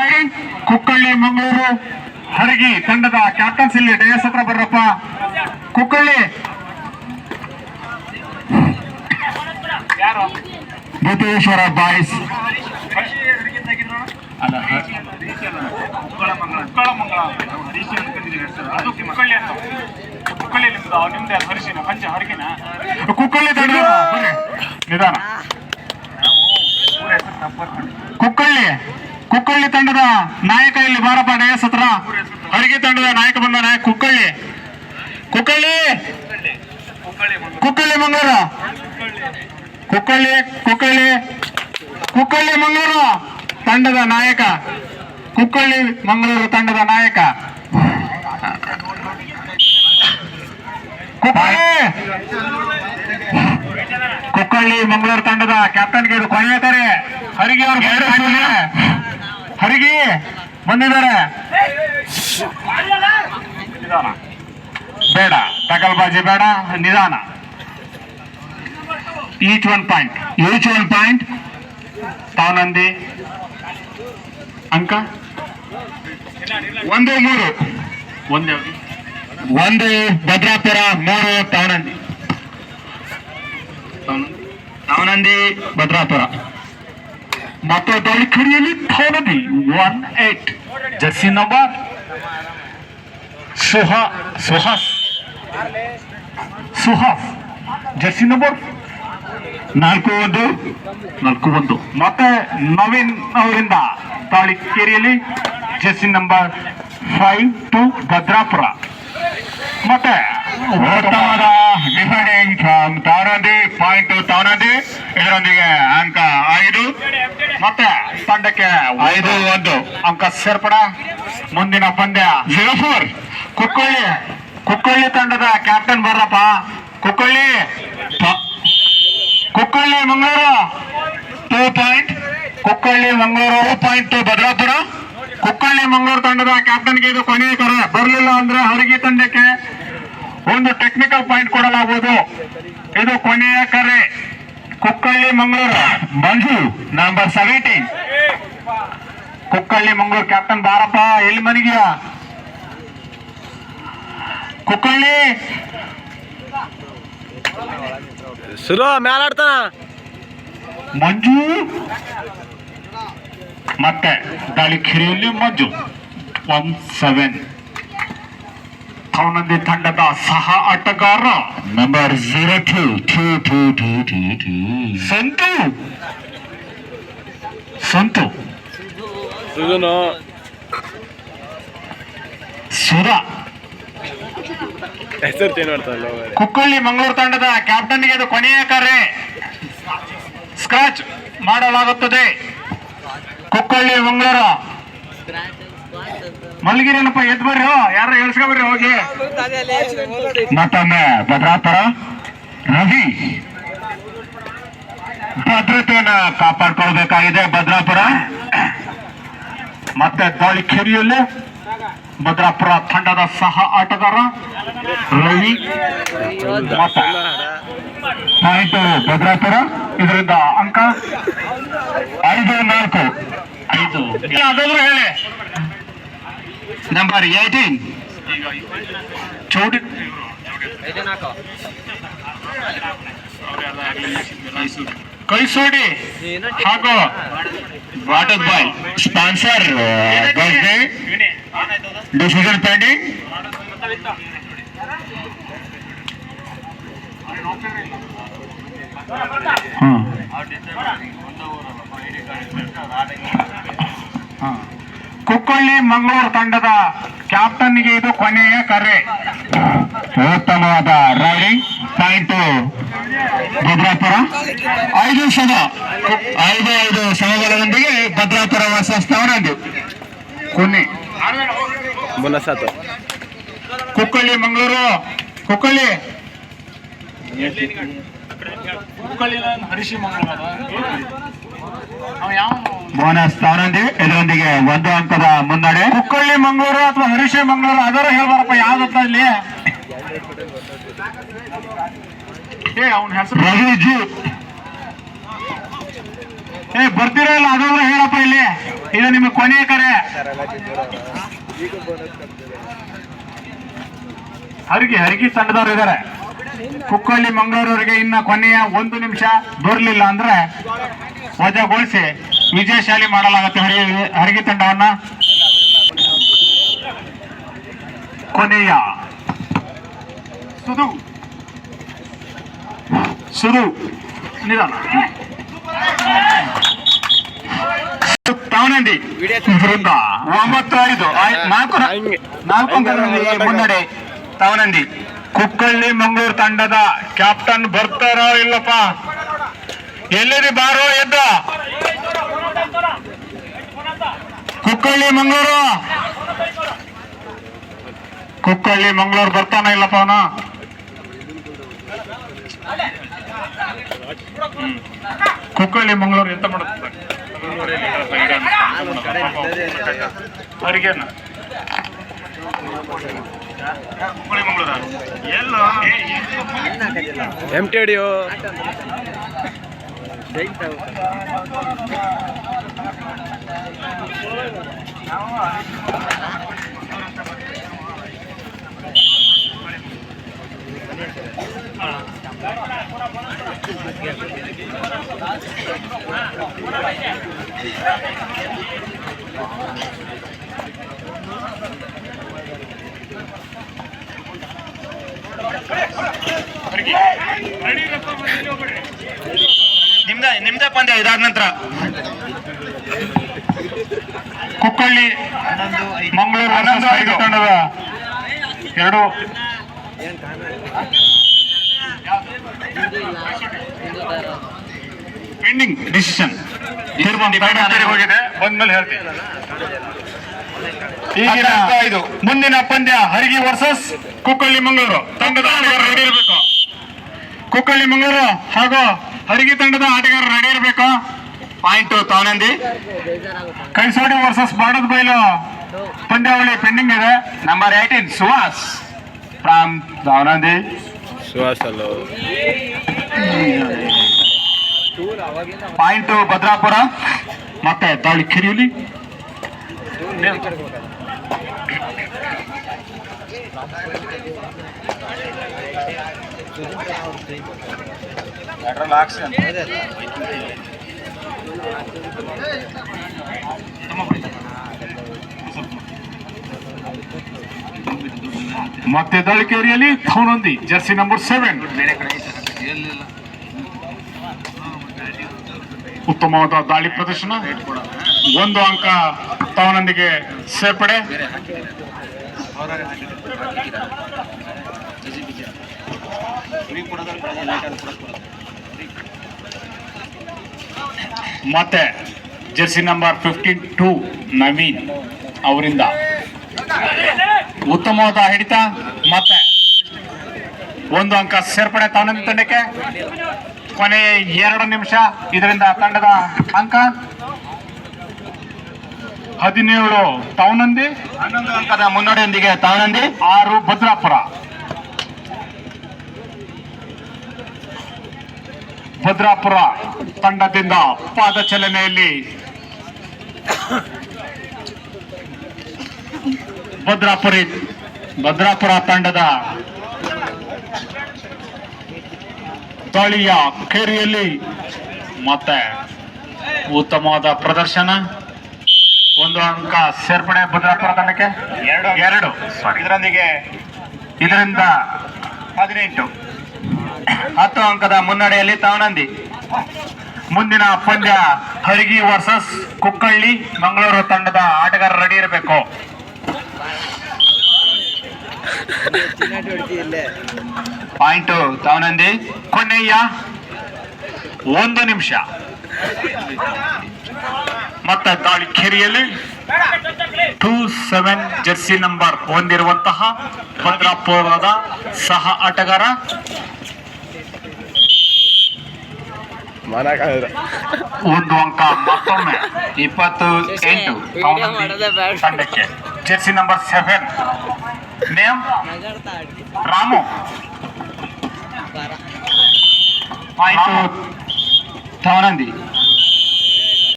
Riding ಕುಕ್ಕಳ್ಳಿ Mangaluru Haragi ತಂಡದ captains ಇಲ್ಲಿ dais ಹತ್ರ ಬರ್ರಪ್ಪ. ಕುಕ್ಕಳ್ಳಿ ಭೂತೇಶ್ವರ ಬಾಯ್ಸ್ ಕುಕ್ಕಳ್ಳಿ ತಂಡ ನಿಧಾನ. ಕುಕ್ಕಳ್ಳಿ ತಂಡದ ನಾಯಕ ಇಲ್ಲಿ ಬಾರಪ್ಪ ಡಯಸ್ ಹತ್ರ. ಹರಗಿ ತಂಡದ ನಾಯಕ ಬಂದ ನಾಯಕ ಕುಕ್ಕಳ್ಳಿ ಮಂಗಳೂರು ಕುಕ್ಕಳ್ಳಿ ಮಂಗಳೂರು ತಂಡದ ನಾಯಕ ಕುಕ್ಕಳ್ಳಿ ಮಂಗಳೂರು ತಂಡದ ಕ್ಯಾಪ್ಟನ್ಗೆ ಇದು ಕೊನೆಯ ಕರೆ. ಹರಗಿ ಅವರು ಹರಗಿ ಬಂದಿದ್ದಾರೆ. ಬೇಡ ತಗಲ್ಬಾಜಿ ಬೇಡ, ನಿಧಾನ. ಈಚ್ ಒನ್ ಪಾಯಿಂಟ್ ತಾವನಂದಿ ಅಂಕ 1-3. ಒಂದು ಭದ್ರಾಪುರ, 3 ತಾವನಂದಿ ಭದ್ರಾಪುರ. ಮತ್ತು ದಳಿಖರಿಯಲ್ಲಿ ತಾವನಂದಿ 1-8 Jersey number Suhas Jersey number 4-1. ಮತ್ತೆ ನವೀನ್ ಅವರಿಂದ ತಾಳಿಕೇರಿಯಲ್ಲಿ ಜರ್ಸಿ ನಂಬರ್ 5 ಭದ್ರಾಪುರ. ಮತ್ತೆ ಉತ್ತಮವಾದ ಡಿಫೆಂಡಿಂಗ್ ಫ್ರಮ್ ತಾವನಂದಿ, ಪಾಯಿಂಟ್ ತಾವನಂದಿ, ಇದರೊಂದಿಗೆ ಅಂಕ 5. ಮತ್ತೆ ತಂಡಕ್ಕೆ 5-1 ಅಂಕ ಸೇರ್ಪಡ. ಮುಂದಿನ ಪಂದ್ಯ 0-4. ಕುಕ್ಕಳ್ಳಿ ತಂಡದ ಕ್ಯಾಪ್ಟನ್ ಬರ್ರಪ್ಪ. ಕುಕ್ಕಳ್ಳಿ ಮಂಗಳೂರು 2 ಪಾಯಿಂಟ್, ಭದ್ರಾಪುರ. ಕುಕ್ಕಳ್ಳಿ ಮಂಗಳೂರು ತಂಡದ ಕ್ಯಾಪ್ಟನ್ಗೆ ಇದು ಕೊನೆಯ ಕರೆ. ಬರಲಿಲ್ಲ ಅಂದ್ರೆ ಹರಗಿ ತಂಡಕ್ಕೆ ಒಂದು ಟೆಕ್ನಿಕಲ್ ಪಾಯಿಂಟ್ ಕೊಡಲಾಗುವುದು. ಇದು ಕೊನೆಯ ಕರೆ. ಕುಕ್ಕಳ್ಳಿ ಮಂಗಳೂರು ಮಂಜು ನಂಬರ್ 17. ಕುಕ್ಕಳ್ಳಿ ಮಂಗಳೂರು ಕ್ಯಾಪ್ಟನ್ ಬಾರಪ್ಪ. ಎಲ್ಲಿ ಮನೆಗಿಯ ಕುಕ್ಕಳ್ಳಿ ಶುರು ಮೇಲಾಡ್ತಾನ ಮಂಜು. ಮತ್ತೆ ದಾಳಿಖೇರಿಯಲ್ಲಿ ಮಂಜು 1-7. ತಾವನಂದಿ ತಂಡದ ಸಹ ಆಟಗಾರ ನಂಬರ್ 02 ಸಂತು ಸುಧಾ. ಹೆಸರು ಚೇಂಜ್ ಮಾಡ್ತಾರಲ್ಲ. ಕುಕ್ಕಳ್ಳಿ ಮಂಗಳೂರು ತಂಡದ ಕ್ಯಾಪ್ಟನ್ಗೆ ಇದು ಕೊನೆಯ ಕರೆ. ಸ್ಕ್ರಾಚ್ ಮಾಡಲಾಗುತ್ತದೆ. ಕುಕ್ಕಳ್ಳಿ ಮಂಗಳೂರು ಮಲಗಿರೇನಪ್ಪ, ಎದ್ದು ಬರ್ರಿ, ಯಾರು ಹೇಳ್ಸ್ಕೊಬರ್ರಿ ಹೋಗಿ. ಮತ್ತೊಮ್ಮೆ ಭದ್ರಾಪುರ ರವಿ ಭದ್ರತೆಯನ್ನು ಕಾಪಾಡ್ಕೊಳ್ಬೇಕಾಗಿದೆ ಭದ್ರಾಪುರ. ಮತ್ತೆ ದಾಳಿಖೇರಿಯಲ್ಲಿ ಭದ್ರಾಪುರ ತಂಡದ ಸಹ ಆಟಗಾರ ರವಿ. ಪಾಯಿಂಟ್ ಭದ್ರಾಪುರ, ಇದರಿಂದ ಅಂಕ 5-4. ಅದಾದ್ರೂ ಹೇಳಿ. ನಂಬರ್ 18 ಚೌಡಿ ಕೈಸೋಡಿ ಹಾಗೂ water boy sponsor birthday decision pending. Kukkalli Mangaluru ತಂಡದ ಕ್ಯಾಪ್ಟನ್ಗೆ ಇದು ಕೊನೆಯ ಕರೆ. ಉತ್ತಮವಾದ ರೈಡಿಂಗ್. ಪಾಯಿಂಟ್ ಭದ್ರಾಪುರ 5 ಸಮಬಲದೊಂದಿಗೆ ಭದ್ರಾಪುರ ವರ್ಸಸ್ ತಾವನಂದಿ. ಕೊನೆ ಕುಕ್ಕಳ್ಳಿ ಮಂಗಳೂರು. ಬೋನಸ್ ತಾವನಂದಿ, ಇದರೊಂದಿಗೆ 1 ಅಂಕದ ಮುನ್ನಡೆ. ಕುಕ್ಕಳ್ಳಿ ಮಂಗಳೂರು ಅಥವಾ ಹರಿಷಿ ಮಂಗಳೂರು ಅದರ ಹೇಳ್ಬಾರಪ್ಪ ಯಾವ್ದತ್ತ ಇಲ್ಲಿ. ಅವನ ಹೆಸರು ರವಿಜಿ ಬರ್ತೀರಾ ಇಲ್ಲ ಅದಾದ್ರೂ ಹೇಳಪ್ಪ ಇಲ್ಲಿ. ಇದು ನಿಮಗೆ ಕೊನೆಯ ಕರೆ. ಹರಗಿ ತಂಡದವ್ರು ಇದ್ದಾರೆ. ಕುಕ್ಕಳ್ಳಿ ಮಂಗಳೂರವರಿಗೆ ಇನ್ನ ಕೊನೆಯ 1 ನಿಮಿಷ ಬರಲಿಲ್ಲ ಅಂದ್ರೆ ವಜಾಗೊಳಿಸಿ ವಿಜಯಶಾಲಿ ಮಾಡಲಾಗುತ್ತೆ ಹರಗಿ ತಂಡವನ್ನ. ಕೊನೆಯ ಸುದು ನಿಧಾನ ತಾವನಂದಿ ವೃಂದ 9-5 4 ಮುನ್ನಡೆ ತಾವನಂದಿ. ಕುಕ್ಕಳ್ಳಿ ಮಂಗಳೂರು ತಂಡದ ಕ್ಯಾಪ್ಟನ್ ಬರ್ತಾರೋ ಇಲ್ಲಪ್ಪ? ಎಲ್ಲಿದೆ ಬಾರೋ ಎದ್ದ ಕುಕ್ಕಳ್ಳಿ ಮಂಗಳೂರು ಬರ್ತಾನ ಇಲ್ಲಪ್ಪ ಅವನು. ಕುಕ್ಕಳ್ಳಿ ಮಂಗಳೂರು ಎಂತ ಮಾಡುತ್ತೆ ಅವರಿಗೇನು ಕುಕ್ಕಳ್ಳಿ ಮಂಗಳೂರು ಎಲ್ಲೋ MTD ನಿಮ್ದೇ ಪಂದ್ಯ ಇದಾದ ನಂತರ ಕುಕ್ಕಳ್ಳಿ ಮಂಗಳೂರು ತಂಡದ 2 ಪೆಂಡಿಂಗ್ ಡಿಸಿಷನ್ ಹೋಗಿದೆ. ಬಂದ್ಮೇಲೆ ಹೇಳ್ತೀನಿ. ಈಗಿನ ಮುಂದಿನ ಪಂದ್ಯ ಹರಗಿ ವರ್ಸಸ್ ಕುಕ್ಕಳ್ಳಿ ಮಂಗಳೂರು ತಂಡದ ಆಟಗಾರರು ರೆಡಿ ಇರಬೇಕು. ಕುಕ್ಕಳ್ಳಿ ಮಂಗಳೂರು ಹಾಗೂ ಹರಗಿ ತಂಡದ ಆಟಗಾರರು ರೆಡಿ ಇರಬೇಕು. ಪಾಯಿಂಟ್ ತಾವನಂದಿ. ಕೈಸೋಡಿ ವರ್ಸಸ್ ಬಾಡದ ಬೈಲು ಪಂದ್ಯಾವಳಿ ಪೆಂಡಿಂಗ್ ಇದೆ. Number 18 Suhas from Tavanandi. Point Bhadrapura ಮತ್ತೆ ದಾಳಿಕೆರೆಯಲ್ಲಿ. ಮತ್ತೆ ದಾಳಿಕೆರೆಯಲ್ಲಿ ಥೌನಂದಿ ಜರ್ಸಿ ನಂಬರ್ 7 ಉತ್ತಮವಾದ ದಾಳಿ ಪ್ರದರ್ಶನ. 1 ಅಂಕ ತಾವನಂದಿಗೆ ಸೇರ್ಪಡೆ. ಮತ್ತೆ ಜರ್ಸಿ ನಂಬರ್ 52 ನವೀನ್ ಅವರಿಂದ ಉತ್ತಮವಾದ ಹಿಡಿತ. ಮತ್ತೆ 1 ಅಂಕ ಸೇರ್ಪಡೆ ತಾವನಂದಿ ತಂಡಕ್ಕೆ. ಕೊನೆಯ 2 ನಿಮಿಷ. ಇದರಿಂದ ತಂಡದ ಅಂಕ 17 ತಾವನಂದಿ, 11 ಅಂಕದ ಮುನ್ನಡೆಯೊಂದಿಗೆ ತಾವನಂದಿ, 6 ಭದ್ರಾಪುರ. ಭದ್ರಾಪುರ ತಂಡದಿಂದ ಪಾದಚಲನೆಯಲ್ಲಿ ಭದ್ರಾಪುರ ತಂಡದ ದಾಳಿಯ ಕೇರಿಯಲ್ಲಿ ಮತ್ತೆ ಉತ್ತಮವಾದ ಪ್ರದರ್ಶನ. 1 ಅಂಕ ಸೇರ್ಪಡೆ ಭದ್ರಾಪುರ ತಂಡಕ್ಕೆ. 2 ಇದರಿಂದ 18 10 ಅಂಕದ ಮುನ್ನಡೆಯಲ್ಲಿ ತಾವನಂದಿ. ಮುಂದಿನ ಪಂದ್ಯ ಹರಗಿ ವರ್ಸಸ್ ಕುಕ್ಕಳ್ಳಿ ಮಂಗಳೂರು ತಂಡದ ಆಟಗಾರರು ರೆಡಿ ಇರಬೇಕು. ಪಾಯಿಂಟ್ ತಾವನಂದಿ. ಕೊನೆಯ 1 ನಿಮಿಷ. ಮತ್ತೆ ದಾಳಿಕೆರೆಯಲ್ಲಿ 27 ಜರ್ಸಿ ನಂಬರ್ ಹೊಂದಿರುವಂತಹ ಭದ್ರಾಪುರದ ಸಹ ಆಟಗಾರ 1 ಅಂಕ ಮತ್ತೊಮ್ಮೆ 28 ತಂಡಕ್ಕೆ. Jersey number 7 name Ramu. Point ತಾವನಂದಿ.